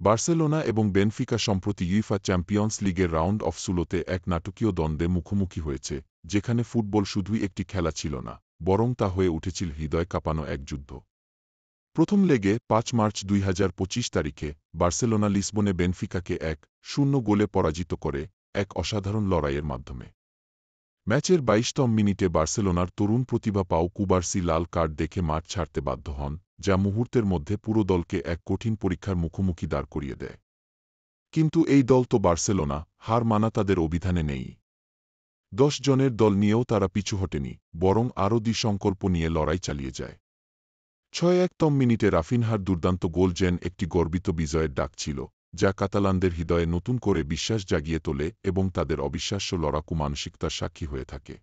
Barcelona এবং Benfica সম্প্রতি UEFA champions লিগের রাউন্ড অফ 16-তে এক নাটকীয় দ্বন্দ্বে মুখোমুখি হয়েছে, যেখানে ফুটবল শুধুই একটি খেলা ছিল না, বরং তা হয়ে উঠেছিল হৃদয় কাঁপানো এক যুদ্ধ। প্রথম লেগে ৫ মার্চ ২০২৫ তারিখে বার্সেলোনা লিসবনে বেনফিকাকে ১-০ গোলে পরাজিত করে, এক অসাধারণ লড়াইয়ের মাধ্যমে। ম্যাচের ২২তম মিনিটে বার্সেলোনার তরুণ প্রতিভা পাও কুবার্সি লাল কার্ড দেখে মাঠ ছাড়তে বাধ্য হন, যা মুহূর্তের মধ্যে পুরো দলকে এক কঠিন পরীক্ষার মুখোমুখি দাঁড় করিয়ে দেয়। কিন্তু এই দল তো বার্সেলোনা, হার মানা তাদের অভিধানে নেই। ১০ জনের দল নিয়েও তারা পিছু হটেনি, বরং আরও সংকল্প নিয়ে লড়াই চালিয়ে যায়। ৬১তম মিনিটে রাফিনহার দুর্দান্ত গোল যেন একটি গর্বিত বিজয়ের ডাক ছিল, যা কাতালানদের হৃদয়ে নতুন করে বিশ্বাস জাগিয়ে তোলে এবং তাদের অবিশ্বাস্য লড়াকু মানসিকতার সাক্ষী হয়ে থাকে।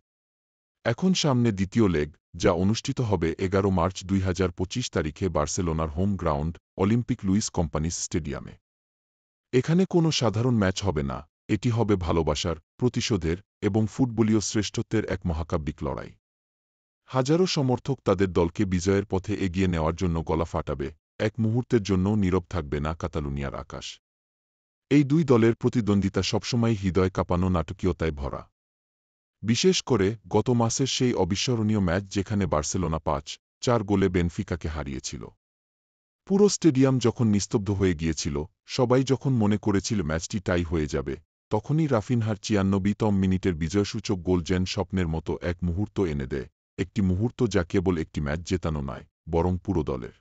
এখন সামনে দ্বিতীয় লেগ, যা অনুষ্ঠিত হবে ১১ মার্চ ২০২৫ তারিখে বার্সেলোনার হোম গ্রাউন্ড অলিম্পিক লুইস কম্পানিস স্টেডিয়ামে। এখানে কোনো সাধারণ ম্যাচ হবে না, এটি হবে ভালোবাসার, প্রতিশোধের এবং ফুটবলীয় শ্রেষ্ঠত্বের এক মহাকাব্যিক লড়াই। হাজারো সমর্থক তাদের দলকে বিজয়ের পথে এগিয়ে নেওয়ার জন্য গলা ফাটাবে, এক মুহূর্তের জন্যও নীরব থাকবে না কাতালুনিয়ার আকাশ। এই দুই দলের প্রতিদ্বন্দ্বিতা সবসময় হৃদয় কাঁপানো নাটকীয়তায় ভরা। বিশেষ করে গত মাসের সেই অবিস্মরণীয় ম্যাচ যেখানে বার্সেলোনা ৫-৪ গোলে বেনফিকাকে হারিয়েছিল। পুরো স্টেডিয়াম যখন নিস্তব্ধ হয়ে গিয়েছিল, সবাই যখন মনে করেছিল ম্যাচটি টাই হয়ে যাবে, তখনই রাফিনহার ৯৬তম মিনিটের বিজয়সূচক গোল যেন স্বপ্নের মতো এক মুহূর্ত এনে দেয়, একটি মুহূর্ত যা কেবল একটি ম্যাচ জেতানো নয়, বরং পুরো দলের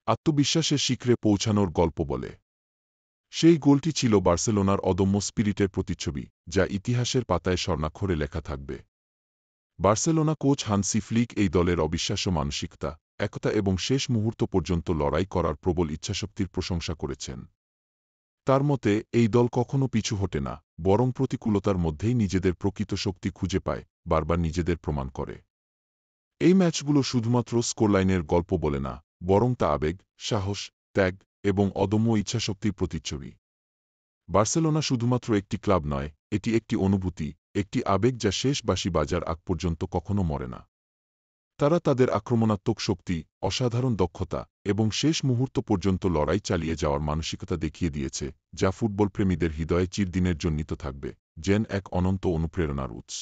আত্মবিশ্বাসের শিখরে পৌঁছানোর গল্প বলে। সেই গোলটি ছিল বার্সেলোনার অদম্য স্পিরিটের প্রতিচ্ছবি, যা ইতিহাসের পাতায় স্বর্ণাক্ষরে লেখা থাকবে। বার্সেলোনা কোচ হানসি ফ্লিক এই দলের অবিশ্বাস্য মানসিকতা, একতা এবং শেষ মুহূর্ত পর্যন্ত লড়াই করার প্রবল ইচ্ছাশক্তির প্রশংসা করেছেন। তার মতে এই দল কখনো পিছু হটে না, বরং প্রতিকূলতার মধ্যেই নিজেদের প্রকৃত শক্তি খুঁজে পায়, বারবার নিজেদের প্রমাণ করে। এই ম্যাচগুলো শুধুমাত্র স্কোরলাইনের গল্প বলে না, বরং তা আবেগ, সাহস, ত্যাগ এবং অদম্য ইচ্ছাশক্তির প্রতিচ্ছবি। বার্সেলোনা শুধুমাত্র একটি ক্লাব নয়, এটি একটি অনুভূতি, একটি আবেগ যা শেষ বাঁশি বাজার আগ পর্যন্ত কখনো মরে না। তারা তাদের আক্রমণাত্মক শক্তি, অসাধারণ দক্ষতা এবং শেষ মুহূর্ত পর্যন্ত লড়াই চালিয়ে যাওয়ার মানসিকতা দেখিয়ে দিয়েছে, যা ফুটবলপ্রেমীদের হৃদয়ে চিরদিনের জন্যিত থাকবে, যেন এক অনন্ত অনুপ্রেরণার উৎস।